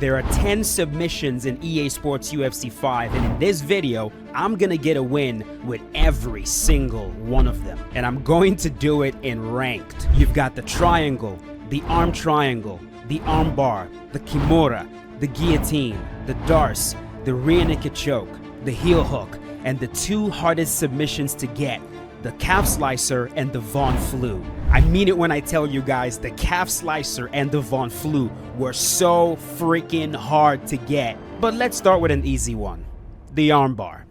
There are 10 submissions in EA Sports UFC 5, and in this video, I'm gonna get a win with every single one of them. And I'm going to do it in ranked. You've got the triangle, the arm triangle, the armbar, the Kimura, the guillotine, the darce, the rear naked choke, the heel hook, and the two hardest submissions to get, the calf slicer and the Von Flue. I mean it when I tell you guys, the calf slicer and the Von Flue were so freaking hard to get. But let's start with an easy one, the armbar.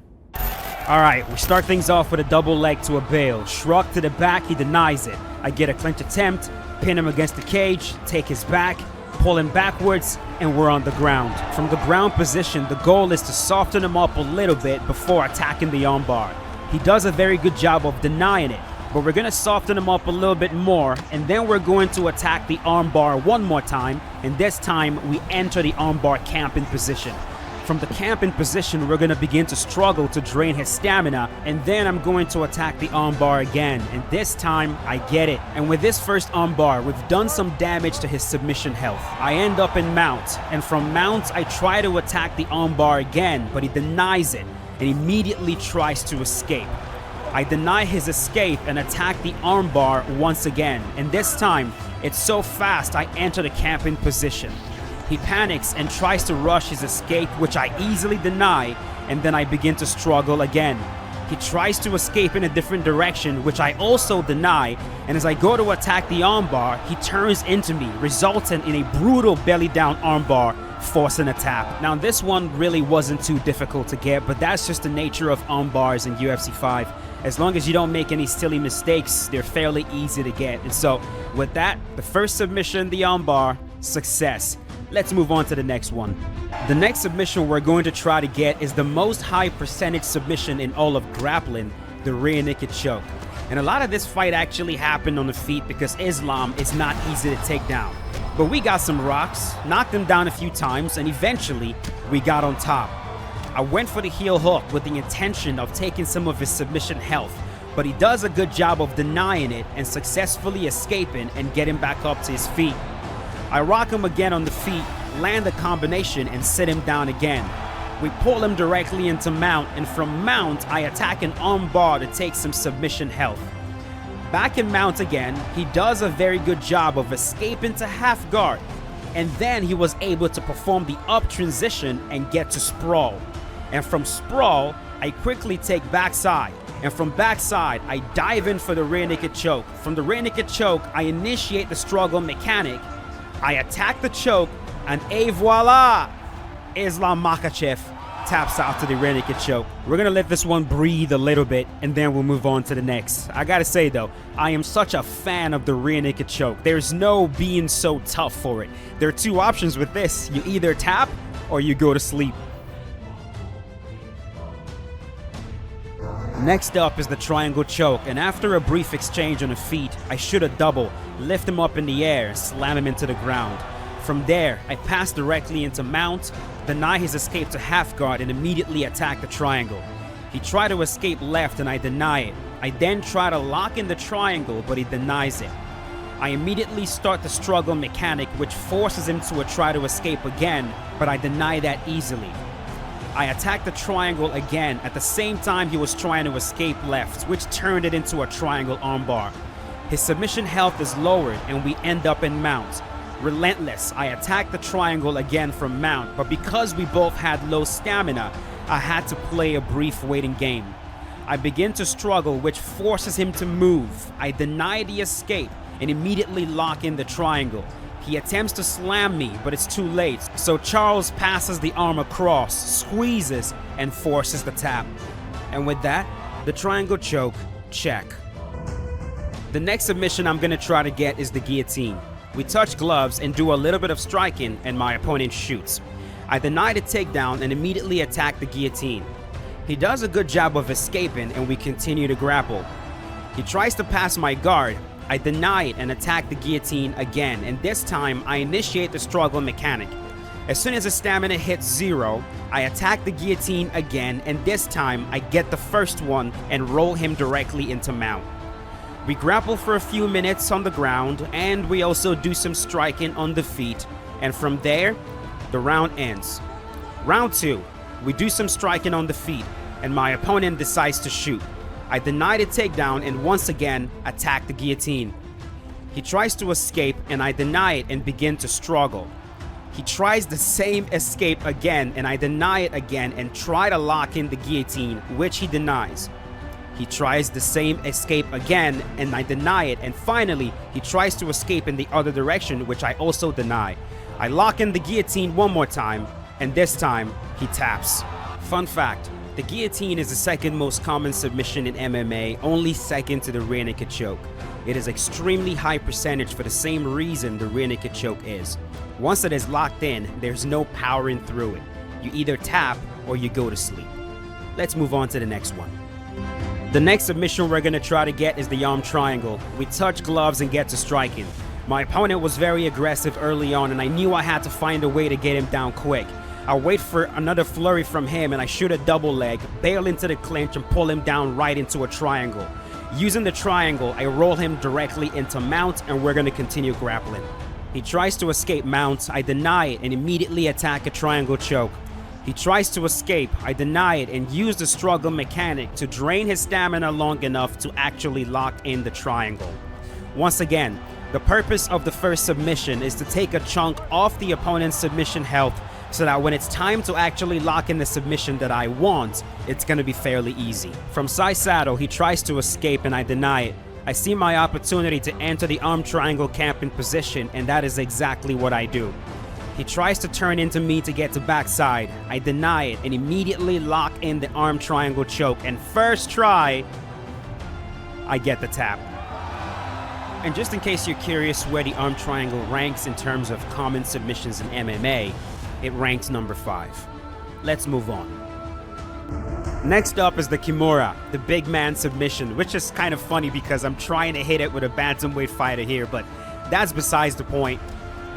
Alright, we start things off with a double leg to a bail. Shrug to the back, he denies it. I get a clinch attempt, pin him against the cage, take his back, pull him backwards, and we're on the ground. From the ground position, the goal is to soften him up a little bit before attacking the armbar. He does a very good job of denying it, but we're going to soften him up a little bit more, and then we're going to attack the armbar one more time, and this time we enter the armbar camping position. From the camping position, we're going to begin to struggle to drain his stamina, and then I'm going to attack the armbar again, and this time I get it. And with this first armbar, we've done some damage to his submission health. I end up in mount, and from mount I try to attack the armbar again, but he denies it and immediately tries to escape. I deny his escape and attack the armbar once again, and this time it's so fast I enter the camping position. He panics and tries to rush his escape, which I easily deny, and then I begin to struggle again. He tries to escape in a different direction, which I also deny, and as I go to attack the armbar, he turns into me, resulting in a brutal belly down armbar, forcing a tap. Now this one really wasn't too difficult to get, but that's just the nature of armbars in UFC 5. As long as you don't make any silly mistakes, they're fairly easy to get. And so with that, the first submission, the armbar, success. Let's move on to the next one. The next submission we're going to try to get is the most high percentage submission in all of grappling, the rear naked choke. And a lot of this fight actually happened on the feet because Islam is not easy to take down. But we got some rocks, knocked him down a few times, and eventually we got on top. I went for the heel hook with the intention of taking some of his submission health, but he does a good job of denying it and successfully escaping and getting back up to his feet. I rock him again on the feet, land a combination, and sit him down again. We pull him directly into mount, and from mount, I attack an armbar to take some submission health. Back in mount again, he does a very good job of escaping to half guard, and then he was able to perform the up transition and get to sprawl. And from sprawl, I quickly take backside, and from backside, I dive in for the rear naked choke. From the rear naked choke, I initiate the struggle mechanic, I attack the choke, and voila! Islam Makhachev taps out to the rear naked choke. We're gonna let this one breathe a little bit, and then we'll move on to the next. I gotta say though, I am such a fan of the rear naked choke. There's no being so tough for it. There are two options with this. You either tap, or you go to sleep. Next up is the triangle choke, and after a brief exchange on the feet, I shoot a double, lift him up in the air, and slam him into the ground. From there, I pass directly into mount, deny his escape to half guard, and immediately attack the triangle. He tried to escape left, and I deny it. I then try to lock in the triangle, but he denies it. I immediately start the struggle mechanic, which forces him to try to escape again, but I deny that easily. I attack the triangle again at the same time he was trying to escape left, which turned it into a triangle armbar. His submission health is lowered and we end up in mount. Relentless, I attack the triangle again from mount, but because we both had low stamina, I had to play a brief waiting game. I begin to struggle, which forces him to move. I deny the escape and immediately lock in the triangle. He attempts to slam me, but it's too late, so Charles passes the arm across, squeezes, and forces the tap. And with that, the triangle choke, check. The next submission I'm gonna try to get is the guillotine. We touch gloves and do a little bit of striking, and my opponent shoots. I deny the takedown and immediately attack the guillotine. He does a good job of escaping, and we continue to grapple. He tries to pass my guard. I deny it and attack the guillotine again, and this time I initiate the struggle mechanic. As soon as his stamina hits 0, I attack the guillotine again, and this time I get the first one and roll him directly into mount. We grapple for a few minutes on the ground, and we also do some striking on the feet, and from there, The round ends. Round 2. We do some striking on the feet, and my opponent decides to shoot. I deny the takedown and once again attack the guillotine. He tries to escape and I deny it and begin to struggle. He tries the same escape again and I deny it again and try to lock in the guillotine, which he denies. He tries the same escape again and I deny it, and finally he tries to escape in the other direction, which I also deny. I lock in the guillotine one more time, and this time he taps. Fun fact, the guillotine is the second most common submission in MMA, only second to the Rika Choke. It is extremely high percentage for the same reason the Rika Choke is. Once it is locked in, there's no powering through it. You either tap or you go to sleep. Let's move on to the next one. The next submission we're going to try to get is the arm triangle. We touch gloves and get to striking. My opponent was very aggressive early on and I knew I had to find a way to get him down quick. I wait for another flurry from him and I shoot a double leg, bail into the clinch and pull him down right into a triangle. Using the triangle, I roll him directly into mount and we're going to continue grappling. He tries to escape mount, I deny it and immediately attack a triangle choke. He tries to escape, I deny it and use the struggle mechanic to drain his stamina long enough to actually lock in the triangle. Once again, the purpose of the first submission is to take a chunk off the opponent's submission health so that when it's time to actually lock in the submission that I want, it's going to be fairly easy. From side saddle, he tries to escape and I deny it. I see my opportunity to enter the arm triangle camping position and that is exactly what I do. He tries to turn into me to get to backside. I deny it and immediately lock in the arm triangle choke, and first try, I get the tap. And just in case you're curious where the arm triangle ranks in terms of common submissions in MMA, it ranks number 5. Let's move on. Next up is the Kimura, the big man submission, which is kind of funny because I'm trying to hit it with a bantamweight fighter here, but that's besides the point.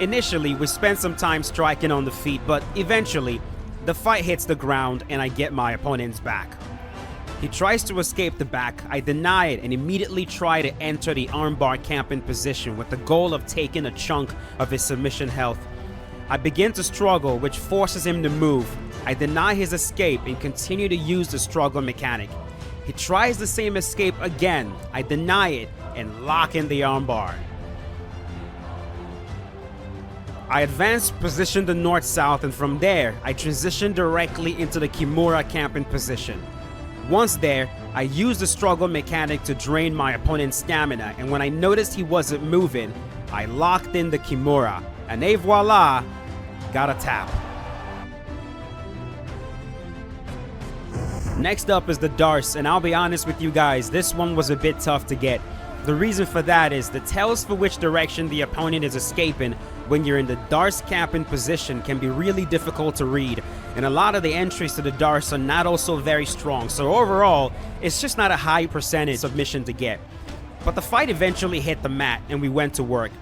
Initially, we spent some time striking on the feet, but eventually, the fight hits the ground and I get my opponent's back. He tries to escape the back, I deny it and immediately try to enter the armbar camping position with the goal of taking a chunk of his submission health. I begin to struggle, which forces him to move. I deny his escape and continue to use the struggle mechanic. He tries the same escape again, I deny it and lock in the armbar. I advance position to north-south and from there, I transition directly into the Kimura camping position. Once there, I use the struggle mechanic to drain my opponent's stamina, and when I noticed he wasn't moving, I locked in the Kimura, and voila, got a tap. Next up is the Darce, and I'll be honest with you guys, this one was a bit tough to get. The reason for that is the tells for which direction the opponent is escaping when you're in the Darce camping position can be really difficult to read, and a lot of the entries to the Darce are not also very strong, so overall, it's just not a high percentage submission to get. But the fight eventually hit the mat and we went to work.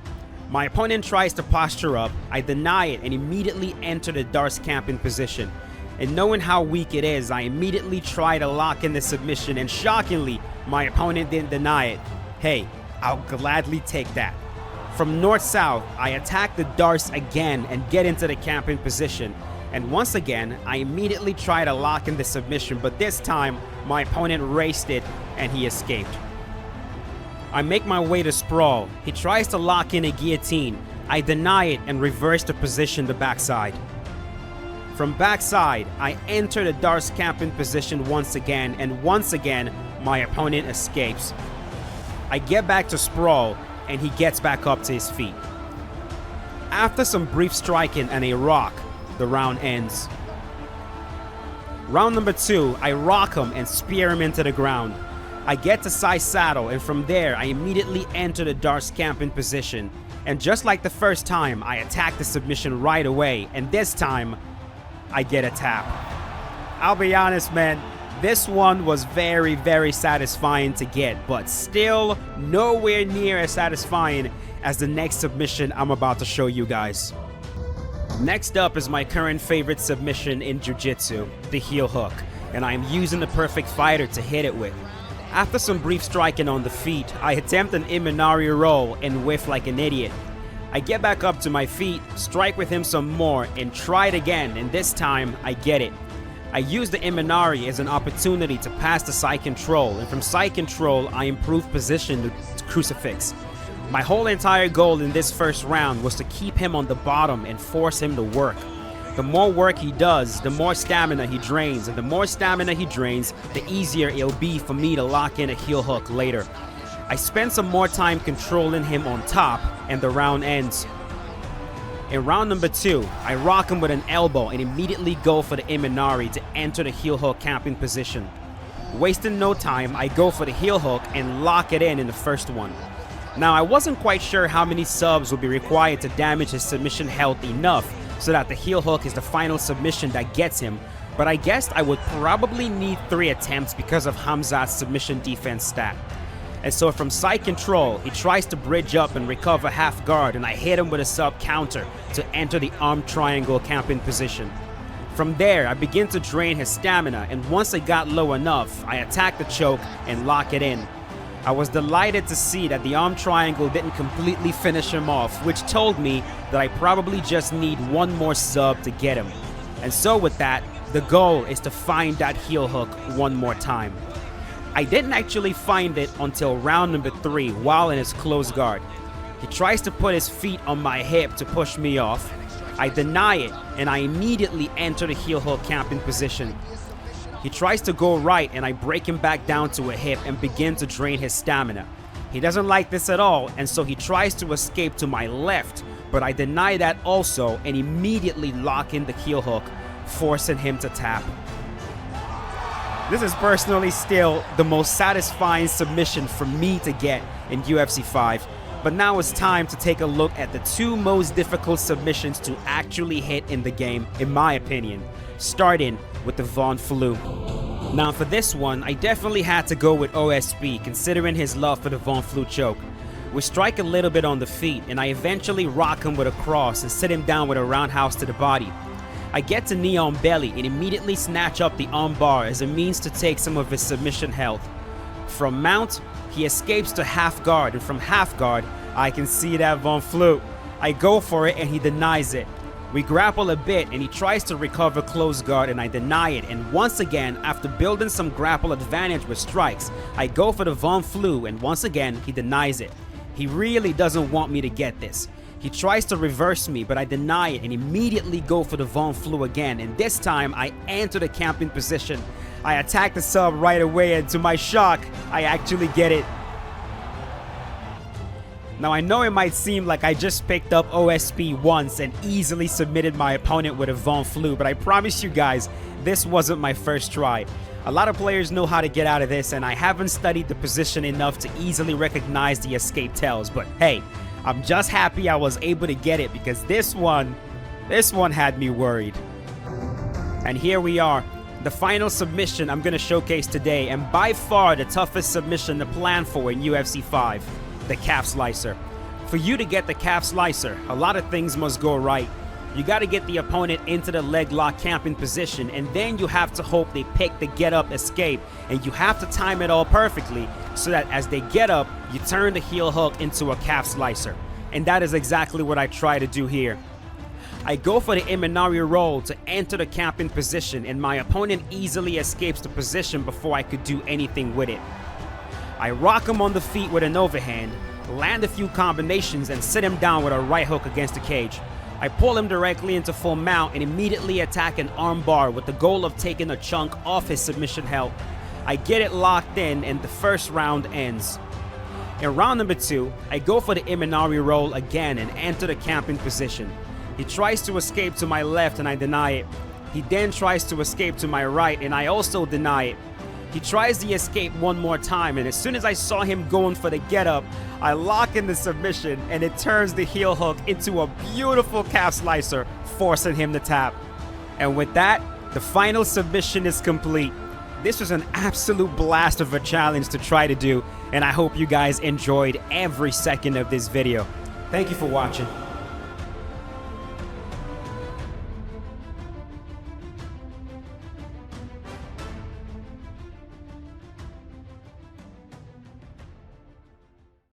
My opponent tries to posture up, I deny it and immediately enter the Darce camping position. And knowing how weak it is, I immediately try to lock in the submission and shockingly, my opponent didn't deny it. Hey, I'll gladly take that. From north-south, I attack the Darce again and get into the camping position. And once again, I immediately try to lock in the submission, but this time, my opponent raced it and he escaped. I make my way to sprawl. He tries to lock in a guillotine. I deny it and reverse the position to backside. From backside, I enter the Darce camping position once again, and once again, my opponent escapes. I get back to sprawl, and he gets back up to his feet. After some brief striking and a rock, the round ends. Round number 2, I rock him and spear him into the ground. I get to side saddle, and from there, I immediately enter the Darce camping position. And just like the first time, I attack the submission right away, and this time, I get a tap. I'll be honest, man. This one was very, very satisfying to get, but still nowhere near as satisfying as the next submission I'm about to show you guys. Next up is my current favorite submission in Jiu-Jitsu, the heel hook, and I am using the perfect fighter to hit it with. After some brief striking on the feet, I attempt an Imanari roll and whiff like an idiot. I get back up to my feet, strike with him some more, and try it again, and this time I get it. I use the Imanari as an opportunity to pass the side control, and from side control I improve position to crucifix. My whole entire goal in this first round was to keep him on the bottom and force him to work. The more work he does, the more stamina he drains, and the more stamina he drains, the easier it'll be for me to lock in a heel hook later. I spend some more time controlling him on top, and the round ends. In round number 2, I rock him with an elbow and immediately go for the Imanari to enter the heel hook camping position. Wasting no time, I go for the heel hook and lock it in the first one. Now, I wasn't quite sure how many subs would be required to damage his submission health enough so that the heel hook is the final submission that gets him, but I guessed I would probably need 3 attempts because of Hamzat's submission defense stat. And so from side control, he tries to bridge up and recover half guard, and I hit him with a sub counter to enter the arm triangle camping position. From there, I begin to drain his stamina, and once it got low enough, I attack the choke and lock it in. I was delighted to see that the arm triangle didn't completely finish him off, which told me that I probably just need one more sub to get him. And so with that, the goal is to find that heel hook one more time. I didn't actually find it until round number 3 while in his close guard. He tries to put his feet on my hip to push me off. I deny it, and I immediately enter the heel hook camping position. He tries to go right, and I break him back down to a hip and begin to drain his stamina. He doesn't like this at all, and so he tries to escape to my left, but I deny that also and immediately lock in the heel hook, forcing him to tap. This is personally still the most satisfying submission for me to get in UFC 5, but now it's time to take a look at the 2 most difficult submissions to actually hit in the game, in my opinion, starting with the Von Flue. Now for this one, I definitely had to go with OSP, considering his love for the Von Flue choke. We strike a little bit on the feet, and I eventually rock him with a cross and sit him down with a roundhouse to the body. I get to knee on belly and immediately snatch up the armbar as a means to take some of his submission health. From mount, he escapes to half guard, and from half guard, I can see that Von Flue. I go for it and he denies it. We grapple a bit and he tries to recover close guard and I deny it, and once again, after building some grapple advantage with strikes, I go for the Von Flue and once again, he denies it. He really doesn't want me to get this. He tries to reverse me, but I deny it and immediately go for the Von Flue again, and this time I enter the camping position. I attack the sub right away, and to my shock, I actually get it. Now I know it might seem like I just picked up OSP once and easily submitted my opponent with a Von Flue, but I promise you guys, this wasn't my first try. A lot of players know how to get out of this, and I haven't studied the position enough to easily recognize the escape tells, but hey, I'm just happy I was able to get it because this one had me worried. And here we are, the final submission I'm going to showcase today, and by far the toughest submission to plan for in UFC 5, the calf slicer. For you to get the calf slicer, a lot of things must go right. You got to get the opponent into the leg lock camping position, and then you have to hope they pick the get up escape, and you have to time it all perfectly so that as they get up, you turn the heel hook into a calf slicer. And that is exactly what I try to do here. I go for the Imanari roll to enter the camping position, and my opponent easily escapes the position before I could do anything with it. I rock him on the feet with an overhand, land a few combinations, and sit him down with a right hook against the cage. I pull him directly into full mount and immediately attack an armbar with the goal of taking a chunk off his submission health. I get it locked in and the first round ends. In round number 2, I go for the Imanari roll again and enter the camping position. He tries to escape to my left and I deny it. He then tries to escape to my right and I also deny it. He tries the escape one more time, and as soon as I saw him going for the get up, I lock in the submission and it turns the heel hook into a beautiful calf slicer, forcing him to tap. And with that, the final submission is complete. This was an absolute blast of a challenge to try to do, and I hope you guys enjoyed every second of this video. Thank you for watching.